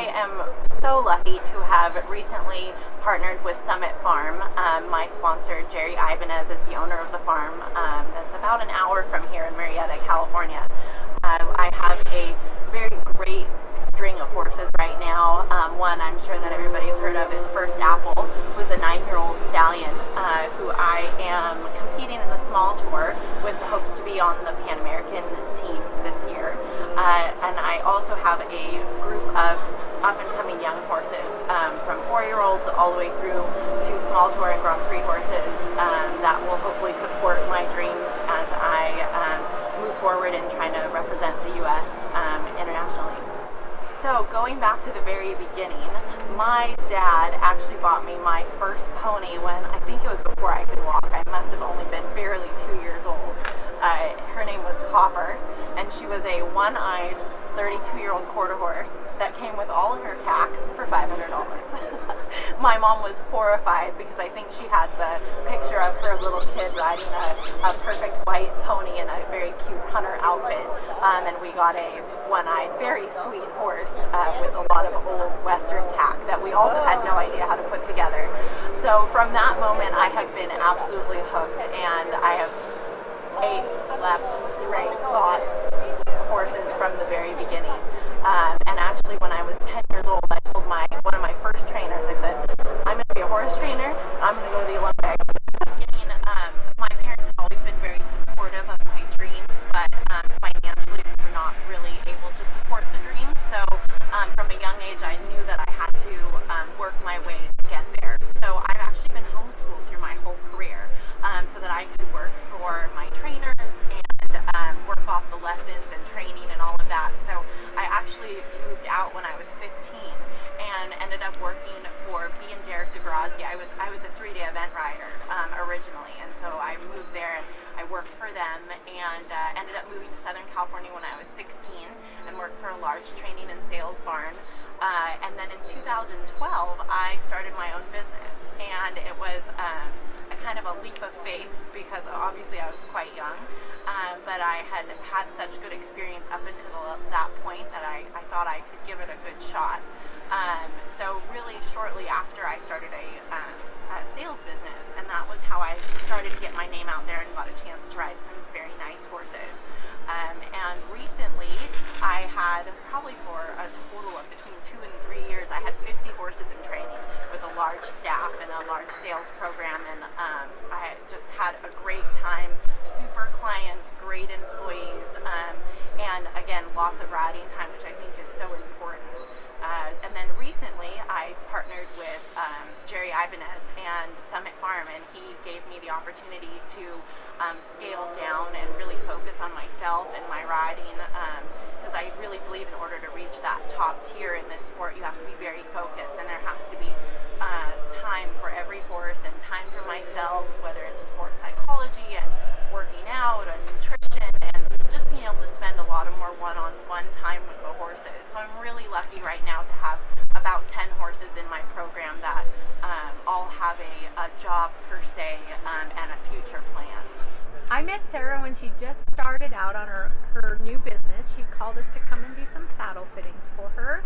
I am so lucky to have recently partnered with Summit Farm. My sponsor, Jerry Ibanez, is the owner of the farm. That's about an hour from here in Marietta, California. I have a very great string of horses right now. One I'm sure that everybody's heard of is First Apple, who's a 9-year-old stallion who I am competing in the small tour with the hopes to be on the Pan American team this year. And I also have a group of up-and-coming young horses, from 4-year-olds all the way through to small tour and Grand Prix horses that will hopefully support my dreams as I move forward in trying to represent the U.S. Internationally. So going back to the very beginning, my dad actually bought me my first pony when I think it was before I could walk. I must have only been barely 2 years old. Her name was Copper, and she was a one-eyed 32-year-old quarter horse that came with all of her tack for $500. My mom was horrified because I think she had the picture of her little kid riding a perfect white pony in a very cute hunter outfit, and we got a one-eyed, very sweet horse with a lot of old Western tack that we also had no idea how to put together. So from that moment, I have been absolutely hooked, and I have ate, slept, drank, bought horses from the very beginning. And actually, when I was 10 years old, I told one of my first trainers, I said, I'm going to be a horse trainer, I'm going to go to the Olympics. My parents have always been very supportive of my dreams, but financially we were not really able to support the dreams. So from a young age, I knew that I had to work my way to get there. So I've actually been homeschooled through my whole career so that I could work for my trainers and work off the lessons and training and all of that. So I actually moved out when I was 15 and ended up working for B and Derek DeGrazia. I was a 3-day event rider originally, and so I moved there and I worked for them and ended up moving to Southern California when I was 16 and worked for a large training and sales barn. And then in 2012, I started my own business, and it was a kind of a leap of faith because obviously I was quite young, but I had had such good experience up until that point that I thought I could give it a good shot. So really shortly after, I started a sales business, and that was how I started to get my name out there and got a chance to ride some very nice horses. And recently, I had probably for a total of between 2 and 3 years, I had 50 horses in training with a large staff and a large sales program, and I just had a great time, super clients, great employees, and again, lots of riding time, which I think is so important. And then recently, I partnered with Jerry Ibanez and Summit Farm, and he gave me the opportunity to scale down and really focus on myself and my riding, because I really believe in order to reach that top tier in this sport, you have to be very focused, and there has to be time for every horse and time for myself, whether it's sports psychology and working out and nutrition and just being able to spend a lot of more one-on-one time with the horses. So I'm really lucky right now to have about 10 horses in my program that all have a job per se and a future plan. I met Sarah when she just started out on her new business. She called us to come and do some saddle fittings for her,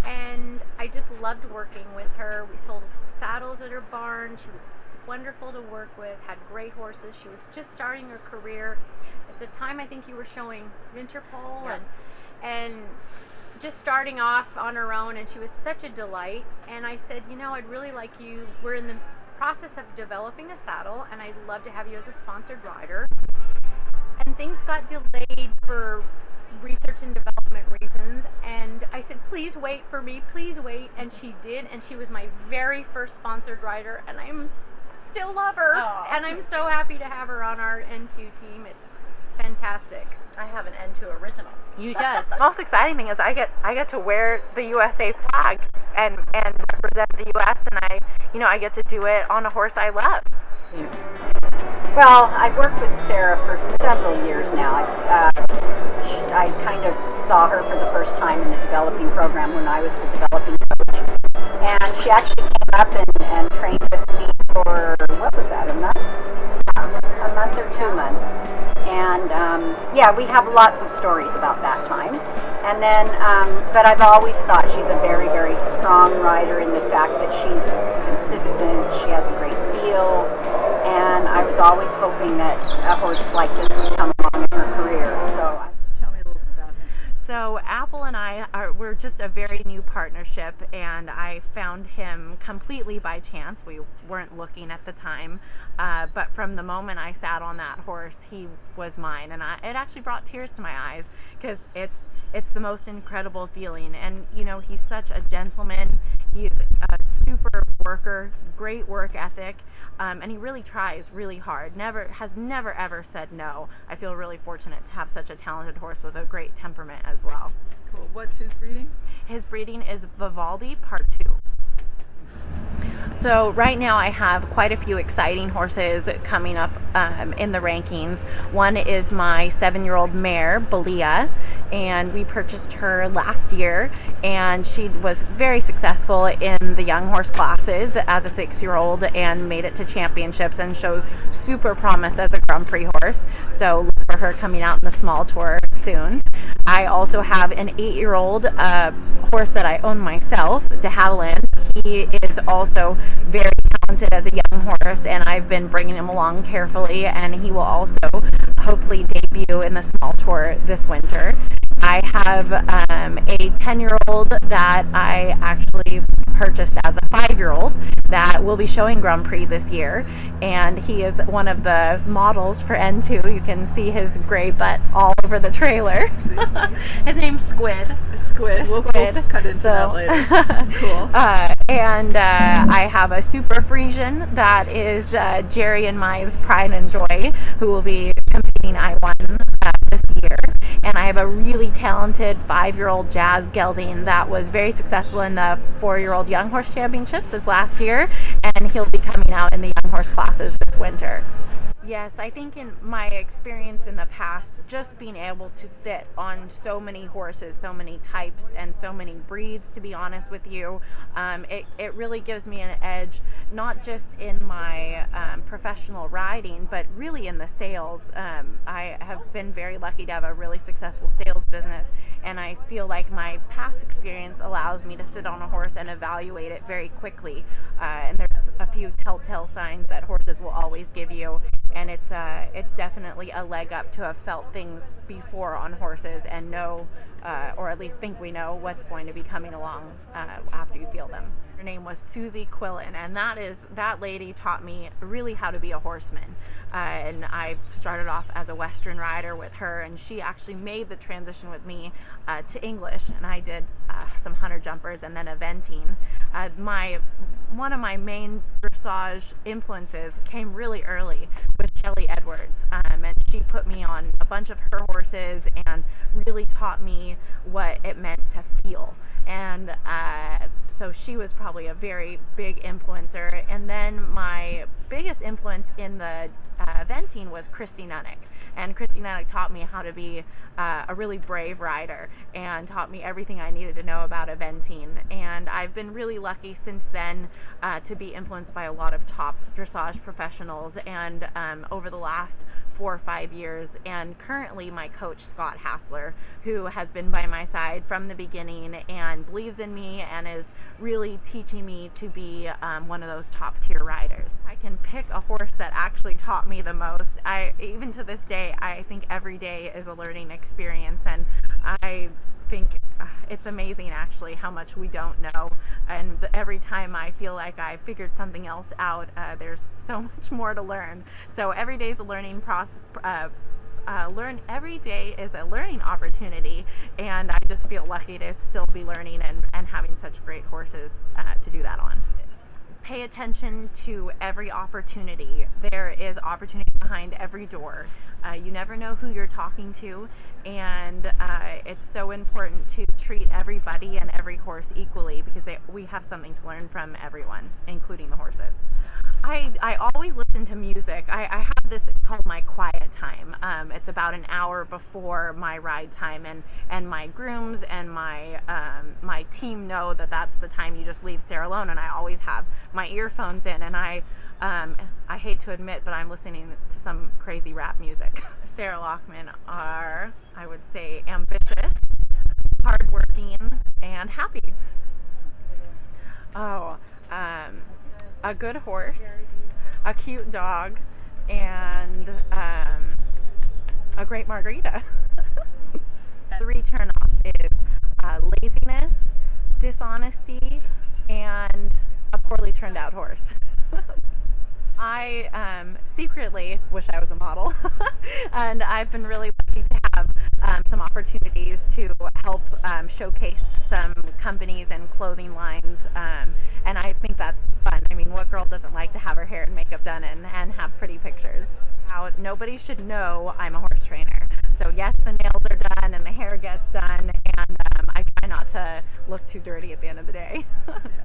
and I just loved working with her. We sold saddles at her barn. She was wonderful to work with, had great horses. She was just starting her career. At the time, I think you were showing Winterpole, yeah, and just starting off on her own, and she was such a delight. And I said, I'd really like you, we're in the process of developing a saddle, and I'd love to have you as a sponsored rider. And things got delayed for research and development reasons, and I said, please wait for me, please wait. And she did, and she was my very first sponsored rider, and I'm still love her. Aww. And I'm so happy to have her on our N2 team. It's fantastic. I have an N2 original. You just. The most exciting thing is I get to wear the USA flag and represent the US, and I get to do it on a horse I love. Well, I've worked with Sarah for several years now. I kind of saw her for the first time in the developing program when I was the developing coach, and she actually came up and trained with me for, what was that, a month or 2 months. And yeah, we have lots of stories about that time. And then, but I've always thought she's a very, very strong rider in the fact that she's consistent, she has a great feel, and I was always hoping that a horse like this would come along in her career. So Tell me a little bit about him. So Apple and we're just a very new partnership, and I found him completely by chance. We weren't looking at the time, but from the moment I sat on that horse, he was mine, and it actually brought tears to my eyes because it's the most incredible feeling. And you know, he's such a gentleman. He's a super worker, great work ethic, and he really tries really hard. Has never ever said no. I feel really fortunate to have such a talented horse with a great temperament as well. Cool. What's his breeding? His breeding is Vivaldi Part 2. So right now I have quite a few exciting horses coming up in the rankings. One is my 7-year-old mare, Belia, and we purchased her last year, and she was very successful in the young horse classes as a 6-year-old and made it to championships and shows super promise as a Grand Prix horse. So look for her coming out in the small tour soon. I also have an 8-year-old horse that I own myself, De Havilland. He is also very talented as a young horse, and I've been bringing him along carefully, and he will also hopefully debut in the small tour this winter. I have a 10-year-old that I actually purchased as a 5-year-old that will be showing Grand Prix this year, and he is one of the models for N2. You can see his gray butt all over the trailer. His name's Squid. Squid. We'll cut into that later. Cool. And I have a Super Frisian that is Jerry and Mai's pride and joy, who will be competing I1 this year. And I have a really talented 5-year-old Jazz Gelding that was very successful in the 4-year-old Young Horse Championships this last year, and he'll be coming out in the Young Horse classes this winter. Yes, I think in my experience in the past, just being able to sit on so many horses, so many types, and so many breeds, to be honest with you, it really gives me an edge, not just in my professional riding, but really in the sales. I have been very lucky to have a really successful sales business, and I feel like my past experience allows me to sit on a horse and evaluate it very quickly. And there's a few telltale signs that horses will always give you, and it's definitely a leg up to have felt things before on horses and know, or at least think we know, what's going to be coming along after you feel them. Her name was Susie Quillen, and that lady taught me really how to be a horseman. And I started off as a Western rider with her, and she actually made the transition with me to English, and I did some hunter jumpers and then eventing. One of my main dressage influences came really early with Shelley Edwards, and she put me on a bunch of her horses and really taught me what it meant to feel. And so she was probably a very big influencer. And then my biggest influence in the eventing was Christy Nunnick. And Christy Nunnick taught me how to be a really brave rider and taught me everything I needed to know about eventing. And I've been really lucky since then to be influenced by a lot of top dressage professionals, and over the last 4 or 5 years, and currently my coach Scott Hassler, who has been by my side from the beginning and believes in me and is really teaching me to be one of those top tier riders. I can pick a horse that actually taught me the most. Even to this day, I think every day is a learning experience, and I think it's amazing actually how much we don't know, and every time I feel like I figured something else out, there's so much more to learn. So every day is a learning process. Every day is a learning opportunity, and I just feel lucky to still be learning and having such great horses to do that on. Pay attention to every opportunity. There is opportunity behind every door. You never know who you're talking to, and it's so important to treat everybody and every horse equally, because we have something to learn from everyone, including the horses. I always listen to music. I have this called my quiet time. It's about an hour before my ride time, and my grooms and my team know that that's the time you just leave Sarah alone, and I always have my earphones in, and I I hate to admit, but I'm listening to some crazy rap music. Sarah Lockman are, I would say, ambitious, hardworking, and happy. Oh, a good horse, a cute dog, and a great margarita. 3 turnoffs is laziness, dishonesty, and a poorly turned out horse. I secretly wish I was a model, and I've been really lucky to have some opportunities to help showcase some companies and clothing lines, and I think that's fun. I mean, what girl doesn't like to have her hair and makeup done and have pretty pictures? Now, nobody should know I'm a horse trainer. So yes, the nails are done and the hair gets done, and I try not to look too dirty at the end of the day.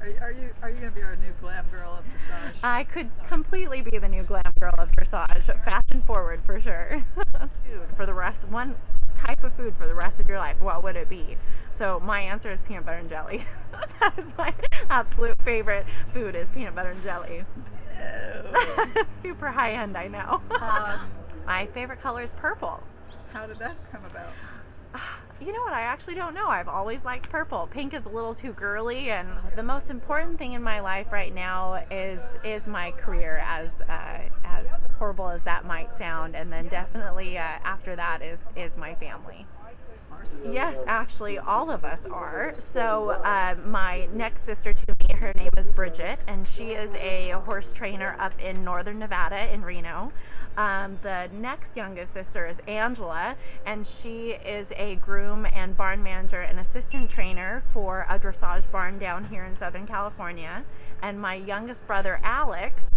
Are you going to be our new glam girl of dressage? I could completely be the new glam girl of dressage, fashion forward for sure. Food for the rest, one type of food for the rest of your life, what would it be? So my answer is peanut butter and jelly. That is my absolute favorite food, is peanut butter and jelly. Oh. Super high end, I know. My favorite color is purple. How did that come about? You know what? I actually don't know. I've always liked purple. Pink is a little too girly, and the most important thing in my life right now is my career, as horrible as that might sound, and then definitely after that is my family. Yes, actually, all of us are. So my next sister to me, her name is Bridget, and she is a horse trainer up in northern Nevada in Reno. The next youngest sister is Angela, and she is a groom and barn manager and assistant trainer for a dressage barn down here in Southern California. And my youngest brother, Alex,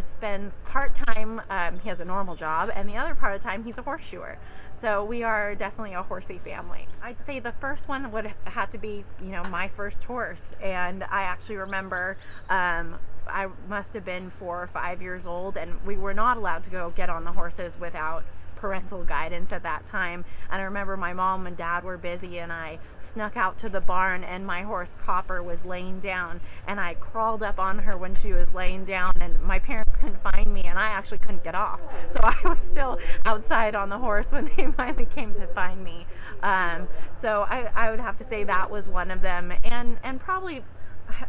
spends part-time, he has a normal job, and the other part of the time he's a horseshoer. So we are definitely a horsey family. I'd say the first one would have had to be, my first horse. And I actually remember I must have been 4 or 5 years old, and we were not allowed to go get on the horses without parental guidance at that time. And I remember my mom and dad were busy, and I snuck out to the barn, and my horse Copper was laying down, and I crawled up on her when she was laying down, and my parents couldn't find me, and I actually couldn't get off. So I was still outside on the horse when they finally came to find me. So I would have to say that was one of them, and probably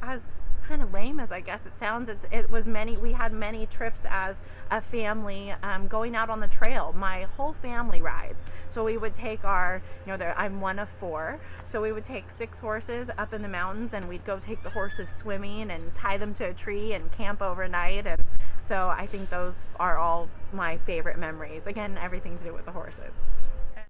as kind of lame as I guess it sounds, we had many trips as a family going out on the trail. My whole family rides. So we would take I'm one of 4, so we would take 6 horses up in the mountains, and we'd go take the horses swimming and tie them to a tree and camp overnight. And so I think those are all my favorite memories. Again, everything to do with the horses.